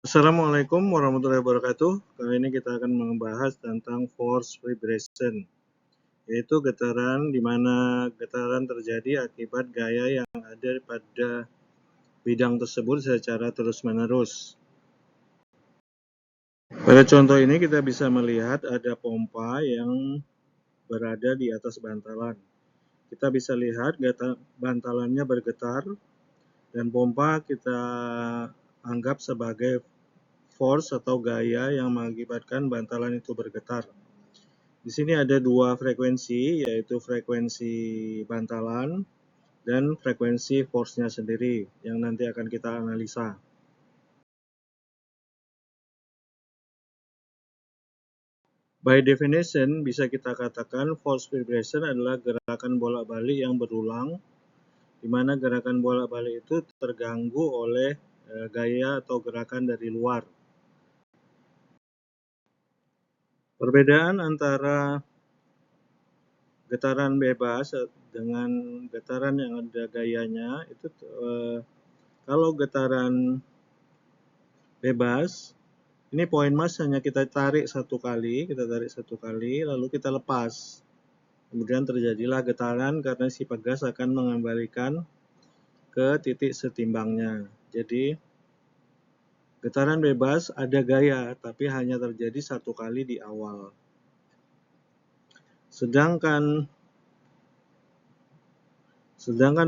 Assalamualaikum warahmatullahi wabarakatuh. Kali ini kita akan membahas tentang force vibration, yaitu getaran di mana getaran terjadi akibat gaya yang ada pada bidang tersebut secara terus-menerus. Pada contoh ini kita bisa melihat ada pompa yang berada di atas bantalan. Kita bisa lihat bantalannya bergetar dan pompa kita anggap sebagai force atau gaya yang mengakibatkan bantalan itu bergetar. Di sini ada dua frekuensi, yaitu frekuensi bantalan dan frekuensi force-nya sendiri yang nanti akan kita analisa. By definition, bisa kita katakan force vibration adalah gerakan bolak-balik yang berulang, di mana gerakan bolak-balik itu terganggu oleh gaya atau gerakan dari luar. Perbedaan antara getaran bebas dengan getaran yang ada gayanya itu kalau getaran bebas ini poin mas hanya kita tarik satu kali lalu kita lepas, kemudian terjadilah getaran karena si pegas akan mengembalikan ke titik setimbangnya. Jadi getaran bebas ada gaya tapi hanya terjadi satu kali di awal, sedangkan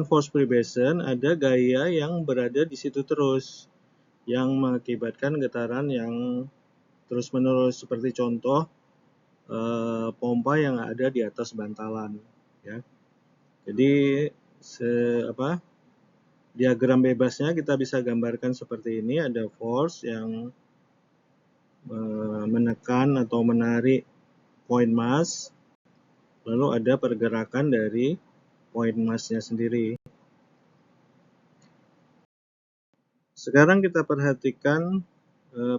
force vibration ada gaya yang berada di situ terus, yang mengakibatkan getaran yang terus-menerus, seperti contoh pompa yang ada di atas bantalan. Ya. Jadi diagram bebasnya kita bisa gambarkan seperti ini, ada force yang menekan atau menarik poin mas, lalu ada pergerakan dari poin masnya sendiri. Sekarang kita perhatikan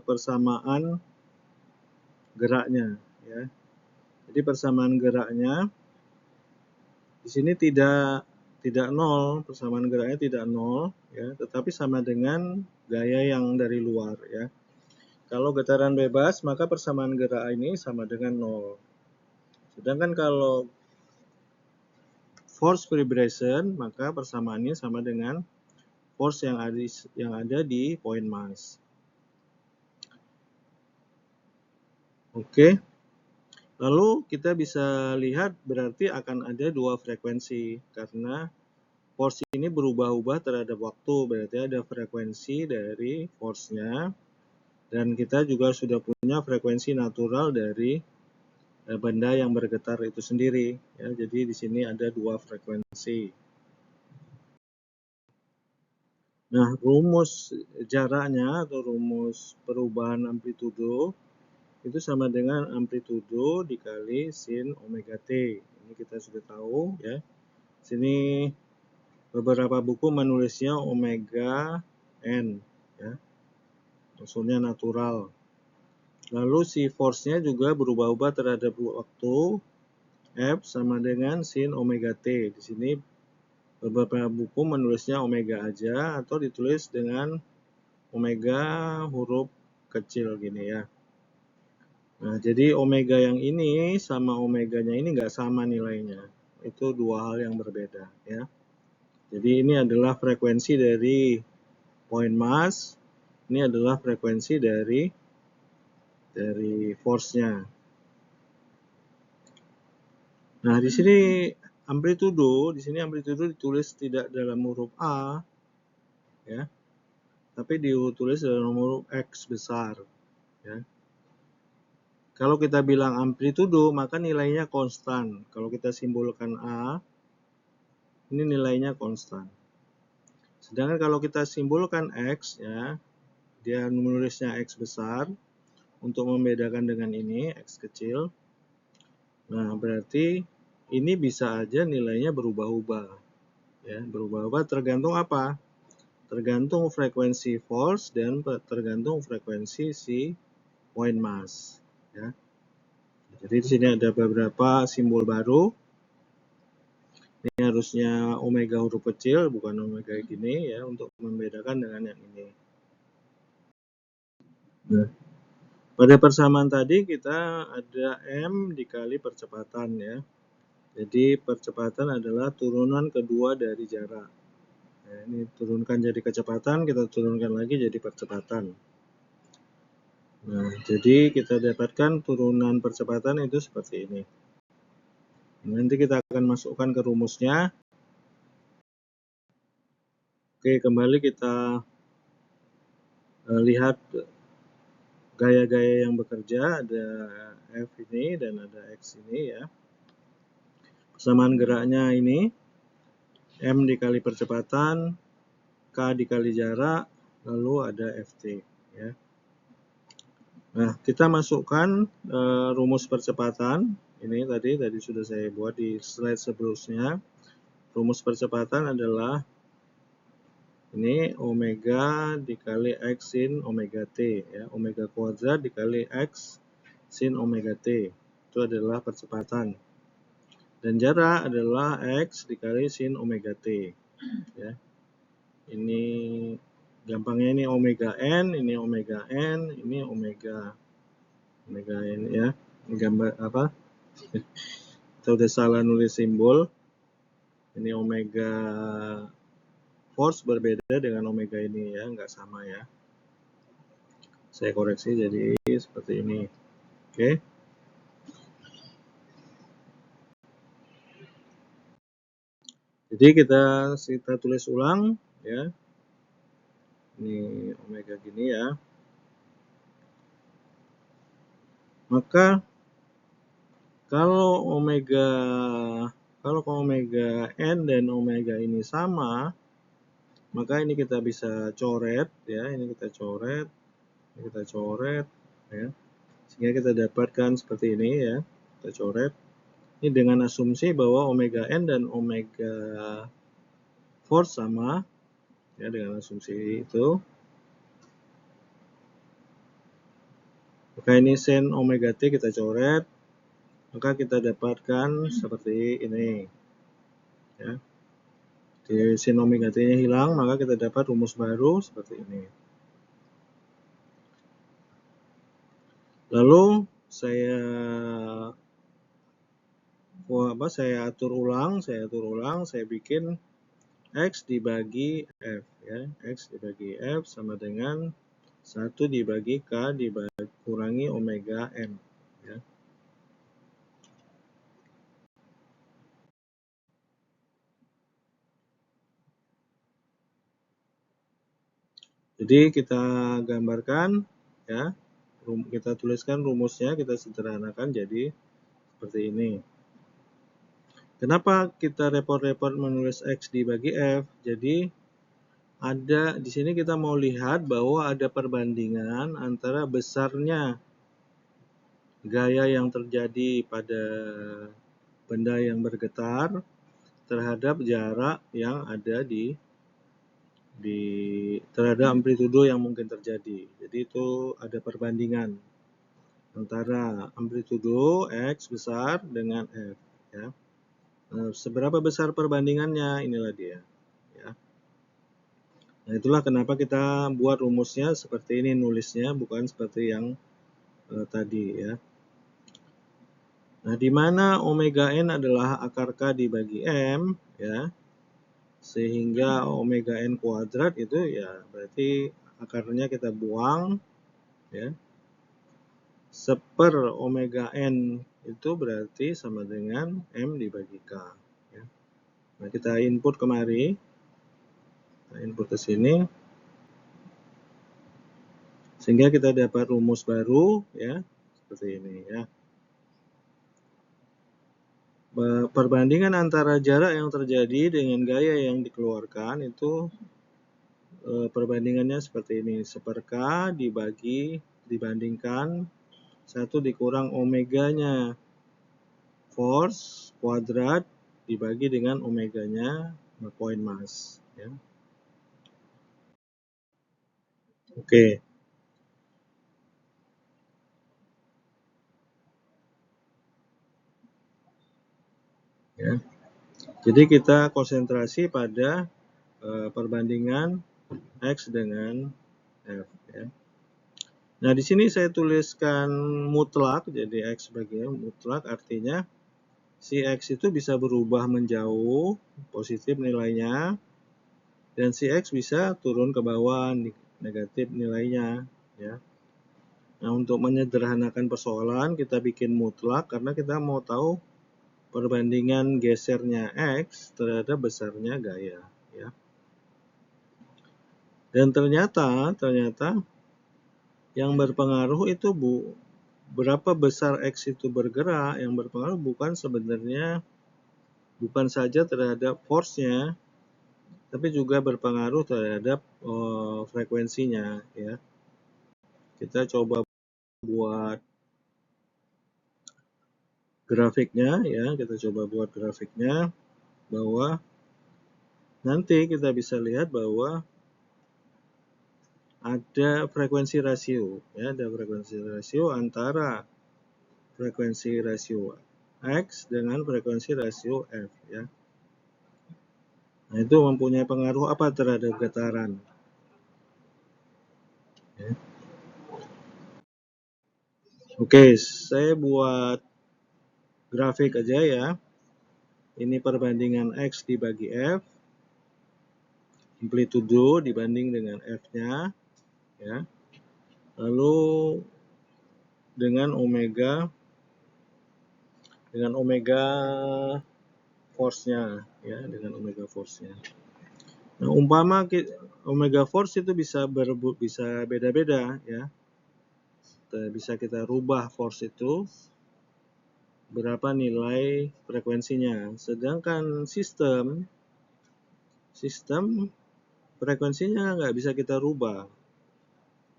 persamaan geraknya, ya. Jadi persamaan geraknya di sini tidak nol, persamaan geraknya tidak nol, ya, tetapi sama dengan gaya yang dari luar, ya. Kalau getaran bebas maka persamaan gerak ini sama dengan nol. Sedangkan kalau force vibration maka persamaannya sama dengan force yang ada di poin mas. Oke. Lalu kita bisa lihat berarti akan ada dua frekuensi karena force ini berubah-ubah terhadap waktu, berarti ada frekuensi dari force-nya dan kita juga sudah punya frekuensi natural dari benda yang bergetar itu sendiri, ya. Jadi di sini ada dua frekuensi. Nah, rumus jaraknya atau rumus perubahan amplitudo itu sama dengan amplitudo dikali sin omega t. Ini kita sudah tahu, ya. Sini beberapa buku menulisnya omega n, ya. Maksudnya natural. Lalu si force-nya juga berubah-ubah terhadap waktu. F sama dengan sin omega t. Di sini beberapa buku menulisnya omega aja atau ditulis dengan omega huruf kecil gini, ya. Nah, jadi omega yang ini sama omeganya ini nggak sama nilainya. Itu dua hal yang berbeda, ya. Jadi ini adalah frekuensi dari poin mas, ini adalah frekuensi dari force-nya. Nah, di sini amplitudo ditulis tidak dalam huruf A, ya, tapi ditulis dalam huruf X besar, ya. Kalau kita bilang amplitudo, maka nilainya konstan. Kalau kita simbolkan A, ini nilainya konstan. Sedangkan kalau kita simbolkan X, ya, dia menulisnya X besar untuk membedakan dengan ini, X kecil. Nah, berarti ini bisa aja nilainya berubah-ubah. Ya, berubah-ubah tergantung apa? Tergantung frekuensi force dan tergantung frekuensi si poin mas, ya. Jadi di sini ada beberapa simbol baru. Ini harusnya omega huruf kecil, bukan omega gini, ya, untuk membedakan dengan yang ini. Nah, pada persamaan tadi kita ada M dikali percepatan ya. Jadi percepatan adalah turunan kedua dari jarak. Nah, ini turunkan jadi kecepatan, kita turunkan lagi jadi percepatan. Nah, jadi kita dapatkan turunan percepatan itu seperti ini. Nanti kita akan masukkan ke rumusnya. Oke, kembali kita lihat gaya-gaya yang bekerja. Ada F ini dan ada X ini ya. Persamaan geraknya ini M dikali percepatan, K dikali jarak, lalu ada Ft ya. Nah, kita masukkan rumus percepatan. Ini tadi sudah saya buat di slide sebelumnya. Rumus percepatan adalah ini omega dikali X sin omega T ya. Omega kuadrat dikali X sin omega T. Itu adalah percepatan. Dan jarak adalah X dikali sin omega T ya. Ini gampangnya ini omega n, ini omega n, ini omega n ya. Ini gambar apa? Kita udah salah nulis simbol. Ini omega force berbeda dengan omega ini ya, nggak sama ya. Saya koreksi jadi seperti ini. Oke. Jadi kita tulis ulang ya. Ini omega gini ya. Maka kalau omega n dan omega ini sama, maka ini kita bisa coret ya, ini kita coret ya. Sehingga kita dapatkan seperti ini ya. Kita coret. Ini dengan asumsi bahwa omega n dan omega force sama ya, dengan asumsi itu. Maka ini sin omega T kita coret, maka kita dapatkan seperti ini ya. Di sin omega T-nya hilang, maka kita dapat rumus baru seperti ini. Lalu saya atur ulang, saya bikin X dibagi F ya. X dibagi F sama dengan 1 dibagi K kurangi omega N ya. Jadi kita gambarkan ya, kita tuliskan rumusnya, kita sederhanakan jadi seperti ini. Kenapa kita repot-repot menulis X dibagi F? Jadi ada di sini kita mau lihat bahwa ada perbandingan antara besarnya gaya yang terjadi pada benda yang bergetar terhadap jarak yang ada terhadap amplitudo yang mungkin terjadi. Jadi itu ada perbandingan antara amplitudo X besar dengan F ya. Nah, seberapa besar perbandingannya, inilah dia ya. Nah, itulah kenapa kita buat rumusnya seperti ini, nulisnya bukan seperti yang tadi ya. Nah, di mana omega n adalah akar K dibagi M ya. Sehingga omega n kuadrat itu ya berarti akarnya kita buang ya. Seper omega n itu berarti sama dengan M dibagi K ya. Nah, kita input kemari. Kita input ke sini. Sehingga kita dapat rumus baru ya, seperti ini ya. Perbandingan antara jarak yang terjadi dengan gaya yang dikeluarkan itu perbandingannya seperti ini. Seper K dibandingkan 1 dikurang omeganya force kuadrat dibagi dengan omeganya point mass ya. Oke. Ya. Jadi kita konsentrasi pada perbandingan X dengan F ya. Nah, di sini saya tuliskan mutlak, jadi X sebagai mutlak artinya si X itu bisa berubah menjauh, positif nilainya, dan si X bisa turun ke bawah, negatif nilainya. Ya. Nah, untuk menyederhanakan persoalan, kita bikin mutlak karena kita mau tahu perbandingan gesernya X terhadap besarnya gaya. Ya. Dan ternyata yang berpengaruh itu berapa besar X itu bergerak, yang berpengaruh bukan saja terhadap force-nya, tapi juga berpengaruh terhadap frekuensinya. Ya. Kita coba buat grafiknya, ya. Kita coba buat grafiknya bahwa nanti kita bisa lihat bahwa ada frekuensi rasio, ya, ada frekuensi rasio antara frekuensi rasio X dengan frekuensi rasio F, ya. Nah, itu mempunyai pengaruh apa terhadap getaran? Ya. Oke, saya buat grafik aja ya. Ini perbandingan X dibagi F, amplitudo dibanding dengan F-nya, ya. Lalu dengan omega force-nya, ya, dengan omega force-nya. Nah, umpama omega force itu bisa beda-beda, ya. Bisa kita rubah force itu berapa nilai frekuensinya. Sedangkan sistem frekuensinya nggak bisa kita rubah.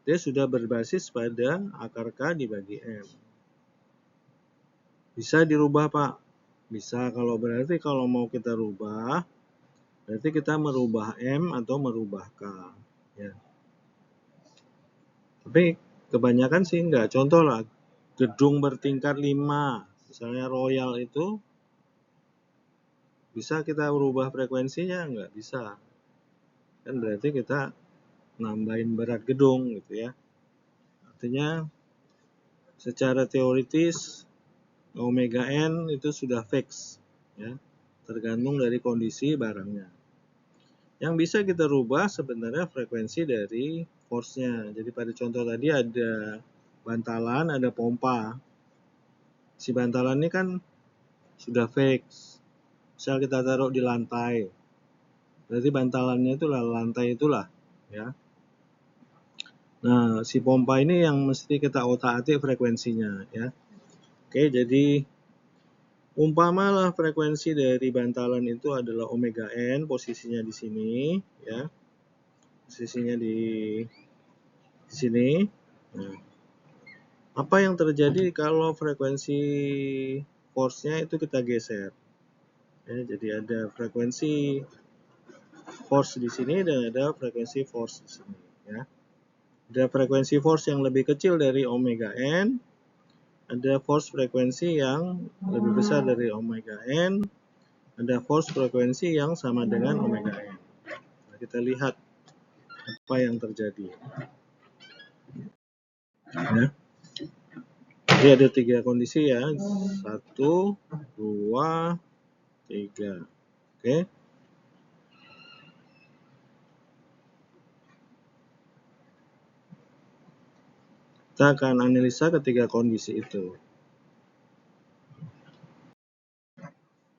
Dia sudah berbasis pada akar K dibagi M. Bisa dirubah, Pak? Bisa. Kalau mau kita rubah, berarti kita merubah M atau merubah K. Ya. Tapi kebanyakan sih enggak. Contoh lah, gedung bertingkat 5, misalnya Royal itu, bisa kita rubah frekuensinya? Enggak bisa. Kan berarti kita nambahin berat gedung gitu ya. Artinya secara teoritis omega n itu sudah fix, ya, tergantung dari kondisi barangnya. Yang bisa kita rubah sebenarnya frekuensi dari force-nya. Jadi pada contoh tadi ada bantalan, ada pompa. Si bantalan ini kan sudah fix. Misal kita taruh di lantai, berarti bantalannya itulah lantai itulah, ya. Nah, si pompa ini yang mesti kita otak-atik frekuensinya, ya. Oke, jadi umpamalah frekuensi dari bantalan itu adalah omega n, posisinya di sini, ya. Posisinya di sini. Nah, apa yang terjadi kalau frekuensi force-nya itu kita geser? Ya, jadi ada frekuensi force di sini dan ada frekuensi force di sini, ya. Ada frekuensi force yang lebih kecil dari omega n, ada force frekuensi yang lebih besar dari omega n, ada force frekuensi yang sama dengan omega n. Nah, kita lihat apa yang terjadi. Ya. Jadi ada 3 kondisi ya, 1, 2, 3. Oke. Kita akan analisa ketiga kondisi itu.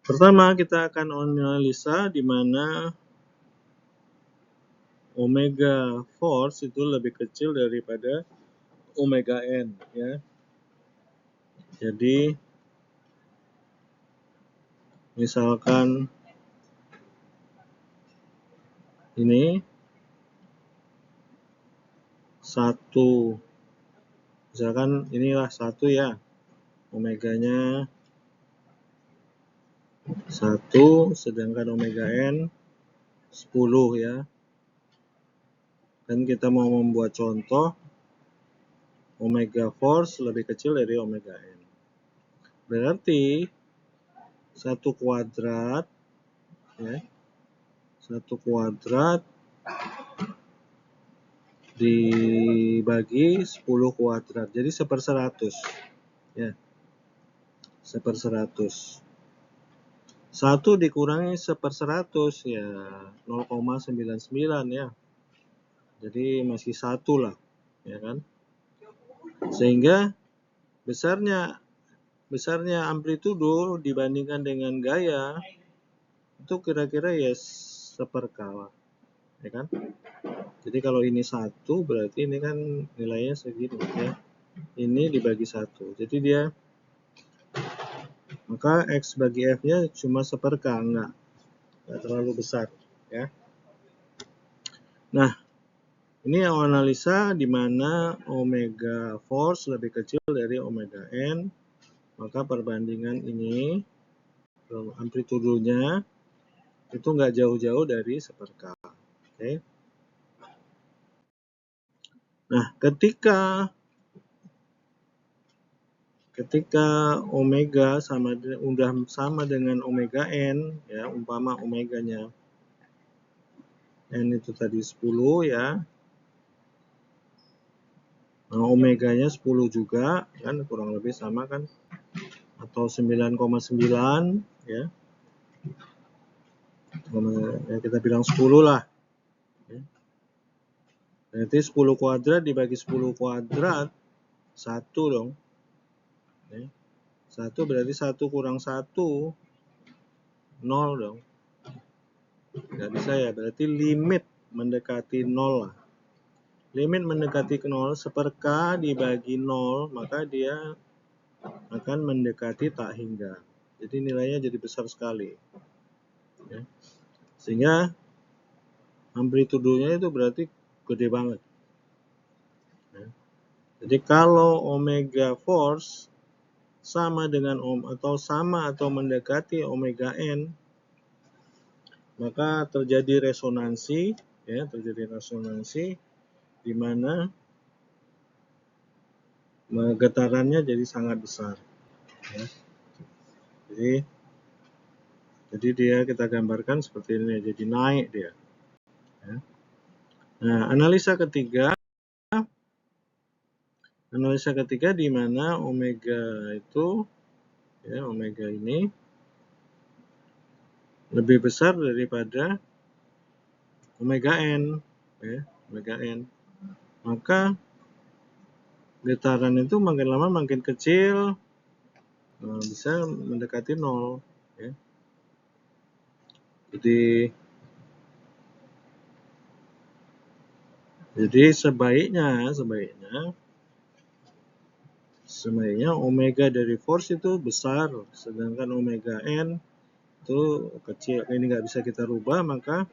Pertama, kita akan analisa di mana omega force itu lebih kecil daripada omega n, ya. Jadi misalkan ini 1, misalkan inilah 1 ya, omeganya 1, sedangkan omega n 10 ya. Dan kita mau membuat contoh omega force lebih kecil dari omega n. Berarti 1 kuadrat, ya, 1 kuadrat dibagi 10 kuadrat, jadi 1/100 ya, 1/100. 1 dikurangi 1/100 ya 0,99 ya, jadi masih 1 lah ya kan, sehingga besarnya amplitudo dibandingkan dengan gaya itu kira-kira ya 1/k ya kan. Jadi kalau ini 1 berarti ini kan nilainya segini ya, ini dibagi 1, jadi dia maka X bagi F nya cuma 1/k, enggak terlalu besar ya. Nah, ini analisa di mana omega force lebih kecil dari omega n, maka perbandingan ini amplitudonya itu nggak jauh-jauh dari 1/k. Oke. Nah, ketika omega udah sama dengan omega n ya, umpama omeganya n itu tadi 10 ya. Nah, omeganya 10 juga kan, kurang lebih sama kan, atau 9,9 ya. Kita bilang 10 lah. Berarti 10 kuadrat dibagi 10 kuadrat 1 dong. 1 berarti 1 kurang 1 0 dong. Nggak bisa ya, berarti limit mendekati 0 lah. Limit mendekati ke 0, 1/k dibagi 0, maka dia akan mendekati tak hingga. Jadi nilainya jadi besar sekali. Ya. Sehingga amplitudonya itu berarti gede banget. Ya. Jadi kalau omega force sama dengan atau mendekati omega n, maka terjadi resonansi ya, di mana getarannya jadi sangat besar ya. Jadi dia kita gambarkan seperti ini, jadi naik dia ya. Nah, analisa ketiga di mana omega itu ya, omega ini lebih besar daripada omega n ya, omega n. Maka getaran itu makin lama makin kecil, bisa mendekati 0 ya. Jadi sebaiknya omega dari force itu besar, sedangkan omega n itu kecil. Ini nggak bisa kita rubah, maka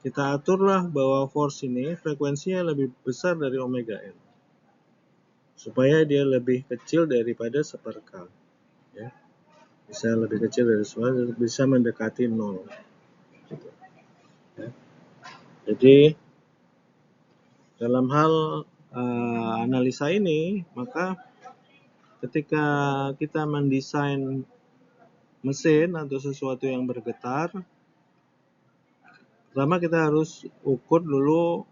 kita aturlah bahwa force ini frekuensinya lebih besar dari omega n, supaya dia lebih kecil daripada 1/k ya. Bisa lebih kecil dari 1, bisa mendekati 0 gitu. Ya. Jadi dalam hal analisa ini, maka ketika kita mendesain mesin atau sesuatu yang bergetar, pertama kita harus ukur dulu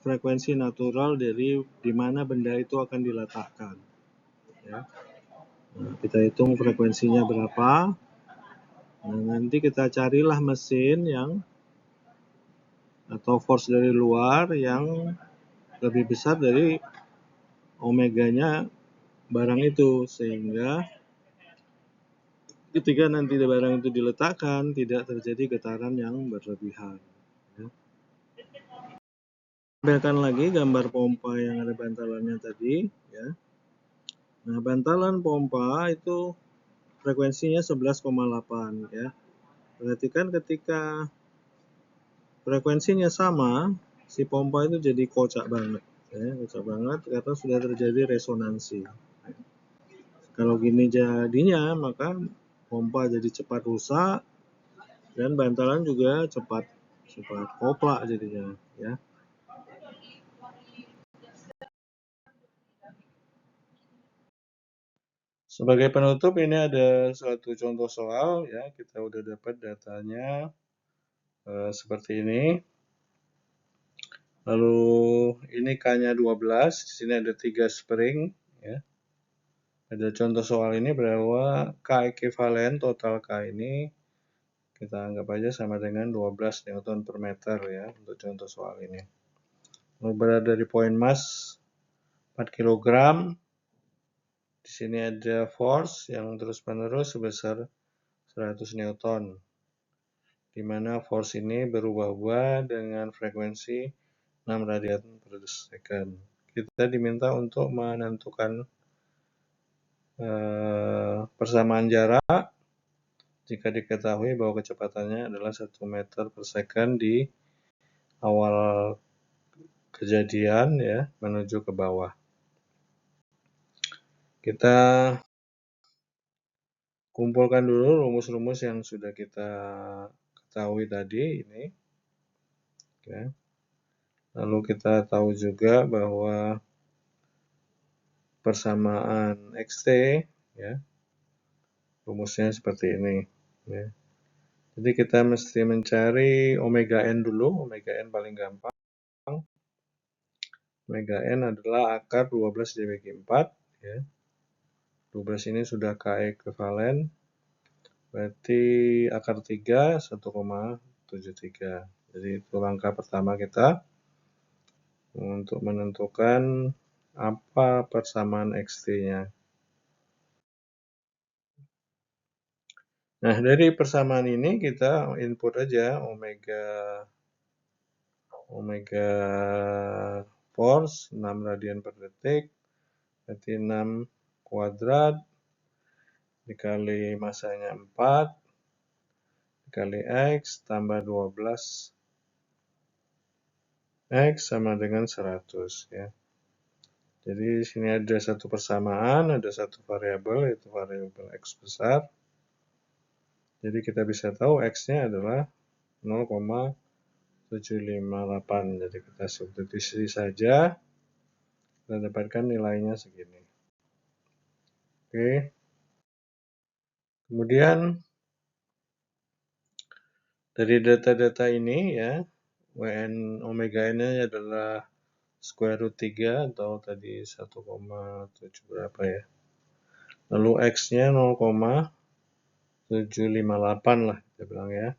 frekuensi natural dari di mana benda itu akan diletakkan ya. Nah, kita hitung frekuensinya berapa. Nah, nanti kita carilah mesin atau force dari luar yang lebih besar dari omeganya barang itu, sehingga ketika nanti barang itu diletakkan tidak terjadi getaran yang berlebihan ya. Tampilkan lagi gambar pompa yang ada bantalannya tadi ya. Nah, bantalan pompa itu frekuensinya 11,8 ya. Perhatikan ketika frekuensinya sama, si pompa itu jadi kocak banget ya, karena sudah terjadi resonansi. Kalau gini jadinya, maka pompa jadi cepat rusak dan bantalan juga cepat koplak jadinya ya. Sebagai penutup, ini ada suatu contoh soal ya, kita udah dapat datanya seperti ini. Lalu ini K-nya 12, di sini ada 3 spring, ya. Pada contoh soal ini bahwa K ekuivalen total K ini kita anggap aja sama dengan 12 Newton per meter, ya, untuk contoh soal ini. Lalu berada di poin mass 4 kg. Di sini ada force yang terus-menerus sebesar 100 Newton, di mana force ini berubah-ubah dengan frekuensi 6 radian per second. Kita diminta untuk menentukan persamaan jarak jika diketahui bahwa kecepatannya adalah 1 meter per second di awal kejadian, ya, menuju ke bawah. Kita kumpulkan dulu rumus-rumus yang sudah kita ketahui tadi ini, ya. Lalu kita tahu juga bahwa persamaan XT, ya, rumusnya seperti ini, ya. Jadi kita mesti mencari omega n dulu, omega n paling gampang. Omega n adalah akar 12 dibagi 4, ya. 12 ini sudah K ekuivalen, berarti akar 3 1,73. Jadi itu langkah pertama kita untuk menentukan apa persamaan XT-nya. Nah, dari persamaan ini kita input aja omega force 6 radian per detik, berarti 6 kuadrat dikali masanya 4 dikali X tambah 12 X sama dengan 100, ya. Jadi di sini ada satu persamaan, ada satu variabel, yaitu variabel X besar. Jadi kita bisa tahu X-nya adalah 0,758. Jadi kita substitusi saja dan dapatkan nilainya segini. Oke. Kemudian dari data-data ini, ya, WN omega n-nya adalah square root 3 atau tadi 1,7 berapa, ya. Lalu X-nya 0,758 lah kita bilang, ya.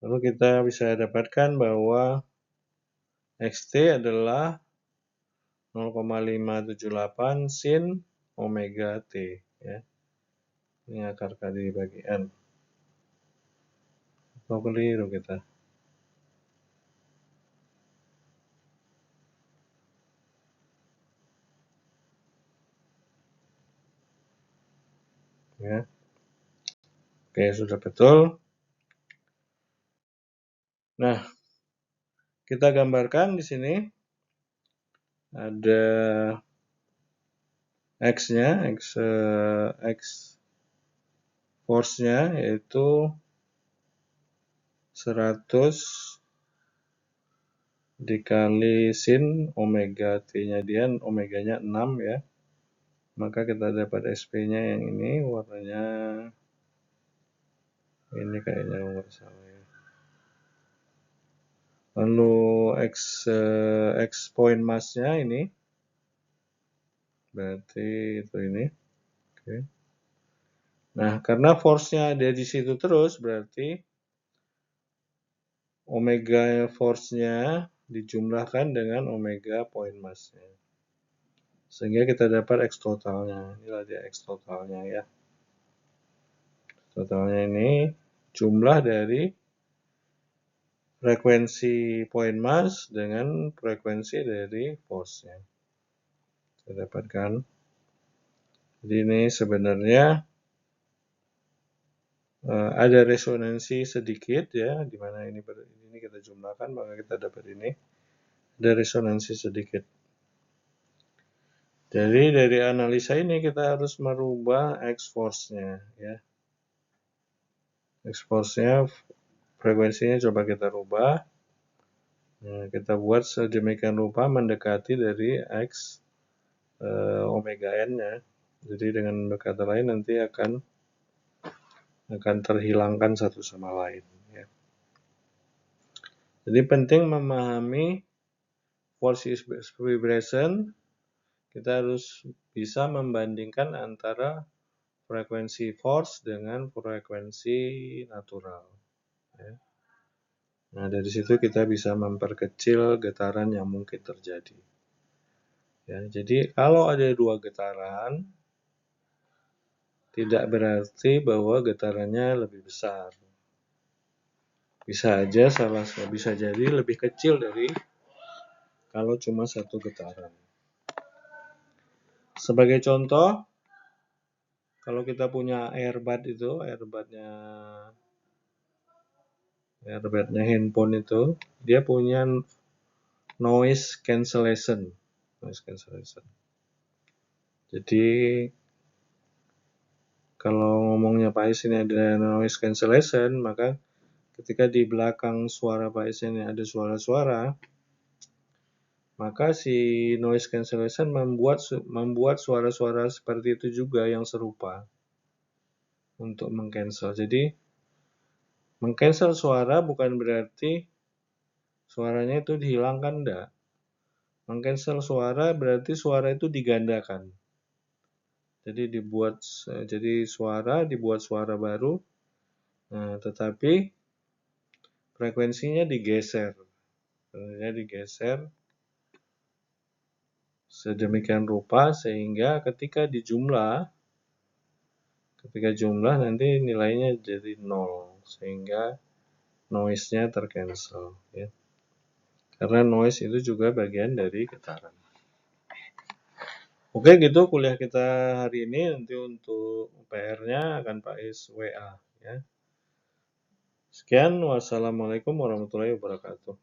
Lalu kita bisa dapatkan bahwa XT adalah 0,578 sin omega T, ya. Ini akar K dibagi N. Atau keliru kita. Ya. Oke, sudah betul. Nah, kita gambarkan di sini ada X-nya, X force-nya yaitu 100 dikali sin omega T-nya dia, omeganya 6, ya. Maka kita dapat SP-nya yang ini, warnanya ini kayaknya nggak salah, ya. Lalu X point mass-nya ini, berarti itu ini. Oke. Nah, karena force-nya ada di situ terus, berarti omega force-nya dijumlahkan dengan omega point mass-nya. Sehingga kita dapat X totalnya. Inilah dia X totalnya, ya. Totalnya ini jumlah dari frekuensi point mass dengan frekuensi dari force-nya. Kita dapatkan. Jadi ini sebenarnya ada resonansi sedikit, ya, di mana ini kita jumlahkan, maka kita dapat ini. Ada resonansi sedikit. Jadi dari analisa ini kita harus merubah X force-nya, ya. X force-nya, frekuensinya coba kita rubah. Nah, kita buat sedemikian rupa mendekati dari X omega n-nya. Jadi dengan kata lain nanti akan terhilangkan satu sama lain, ya. Jadi penting memahami force vibration. Kita harus bisa membandingkan antara frekuensi force dengan frekuensi natural. Nah, dari situ kita bisa memperkecil getaran yang mungkin terjadi. Ya, jadi kalau ada 2 getaran, tidak berarti bahwa getarannya lebih besar. Bisa jadi lebih kecil dari kalau cuma 1 getaran. Sebagai contoh, kalau kita punya airbud itu, airbudnya handphone itu, dia punya noise cancellation. Jadi kalau ngomongnya Pak Is ini ada noise cancellation, maka ketika di belakang suara Pak Is ini ada suara-suara, maka si noise cancellation membuat suara-suara seperti itu juga yang serupa untuk mengcancel. Jadi mengcancel suara bukan berarti suaranya itu dihilangkan, enggak. Mengcancel suara berarti suara itu digandakan. Jadi dibuat suara baru, nah, tetapi frekuensinya digeser sedemikian rupa sehingga ketika jumlah nanti nilainya jadi 0 sehingga noise-nya tercancel, ya. Karena noise itu juga bagian dari getaran. Oke, gitu kuliah kita hari ini. Nanti untuk PR-nya akan Pak Is WA, ya. Sekian, wassalamualaikum warahmatullahi wabarakatuh.